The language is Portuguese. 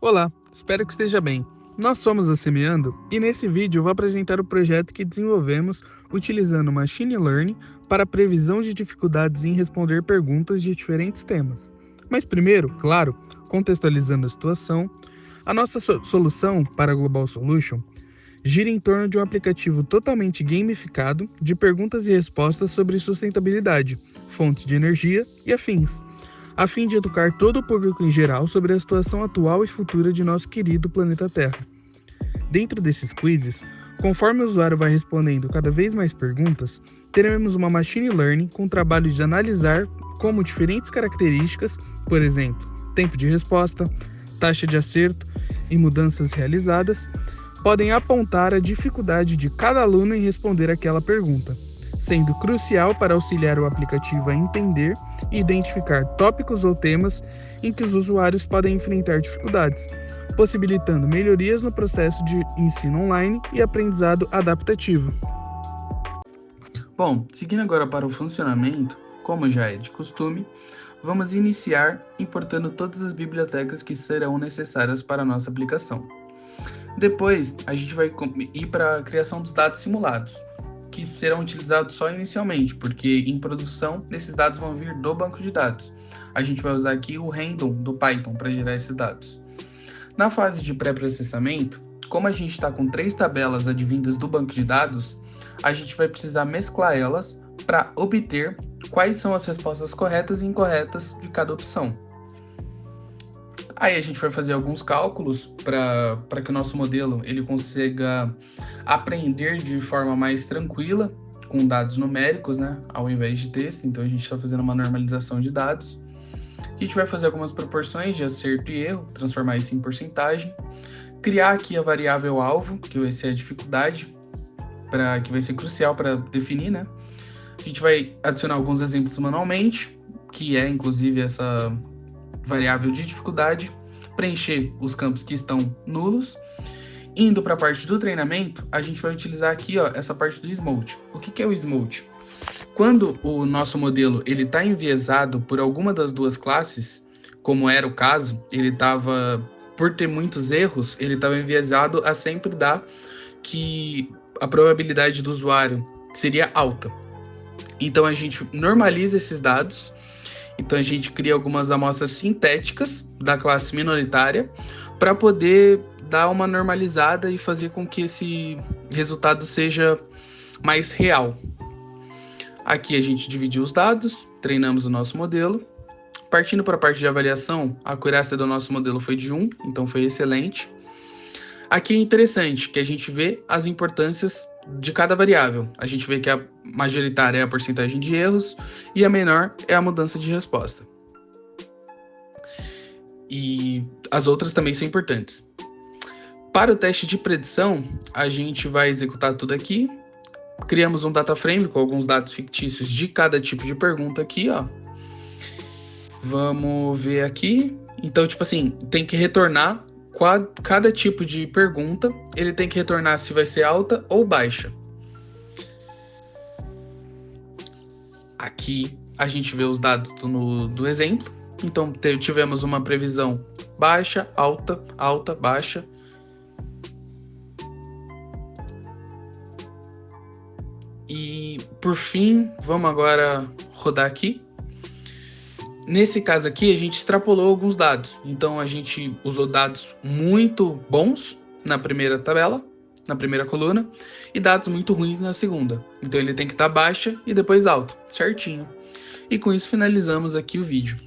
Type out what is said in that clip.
Olá, espero que esteja bem. Nós somos a Semeando e nesse vídeo eu vou apresentar o projeto que desenvolvemos utilizando Machine Learning para previsão de dificuldades em responder perguntas de diferentes temas. Mas primeiro, claro, contextualizando a situação, a nossa solução para a Global Solution gira em torno de um aplicativo totalmente gamificado de perguntas e respostas sobre sustentabilidade, fontes de energia e afins, a fim de educar todo o público em geral sobre a situação atual e futura de nosso querido planeta Terra. Dentro desses quizzes, conforme o usuário vai respondendo cada vez mais perguntas, teremos uma machine learning com o trabalho de analisar como diferentes características, por exemplo, tempo de resposta, taxa de acerto e mudanças realizadas, podem apontar a dificuldade de cada aluno em responder aquela pergunta, sendo crucial para auxiliar o aplicativo a entender e identificar tópicos ou temas em que os usuários podem enfrentar dificuldades, possibilitando melhorias no processo de ensino online e aprendizado adaptativo. Bom, seguindo agora para o funcionamento, como já é de costume, vamos iniciar importando todas as bibliotecas que serão necessárias para a nossa aplicação. Depois, a gente vai ir para a criação dos dados simulados, que serão utilizados só inicialmente, porque em produção esses dados vão vir do banco de dados. A gente vai usar aqui o random do Python para gerar esses dados. Na fase de pré-processamento, como a gente está com 3 tabelas advindas do banco de dados, a gente vai precisar mesclar elas para obter quais são as respostas corretas e incorretas de cada opção. Aí a gente vai fazer alguns cálculos para que o nosso modelo ele consiga aprender de forma mais tranquila, com dados numéricos, né, ao invés de texto. Então a gente está fazendo uma normalização de dados. A gente vai fazer algumas proporções de acerto e erro, transformar isso em porcentagem. Criar aqui a variável alvo, que vai ser a dificuldade, que vai ser crucial para definir, né? A gente vai adicionar alguns exemplos manualmente, que é inclusive essa variável de dificuldade, preencher os campos que estão nulos. Indo para a parte do treinamento, a gente vai utilizar aqui essa parte do Smooth. O que é o Smooth? Quando o nosso modelo está enviesado por alguma das duas classes, como era o caso, ele estava, por ter muitos erros, ele estava enviesado a sempre dar que a probabilidade do usuário seria alta. Então a gente normaliza esses dados. Então a gente cria algumas amostras sintéticas da classe minoritária para poder dar uma normalizada e fazer com que esse resultado seja mais real. Aqui a gente dividiu os dados, treinamos o nosso modelo. Partindo para a parte de avaliação, a acurácia do nosso modelo foi de 1, então foi excelente. Aqui é interessante que a gente vê as importâncias de cada variável. A gente vê que a majoritária é a porcentagem de erros e a menor é a mudança de resposta. E as outras também são importantes. Para o teste de predição, a gente vai executar tudo aqui. Criamos um data frame com alguns dados fictícios de cada tipo de pergunta aqui, ó. Vamos ver aqui. Então, tipo assim, tem que retornar cada tipo de pergunta, ele tem que retornar se vai ser alta ou baixa. Aqui a gente vê os dados do exemplo. Então tivemos uma previsão baixa, alta, alta, baixa. E por fim, vamos agora rodar aqui. Nesse caso aqui, a gente extrapolou alguns dados. Então, a gente usou dados muito bons na primeira tabela, na primeira coluna, e dados muito ruins na segunda. Então, ele tem que estar baixa e depois alto, certinho. E com isso, finalizamos aqui o vídeo.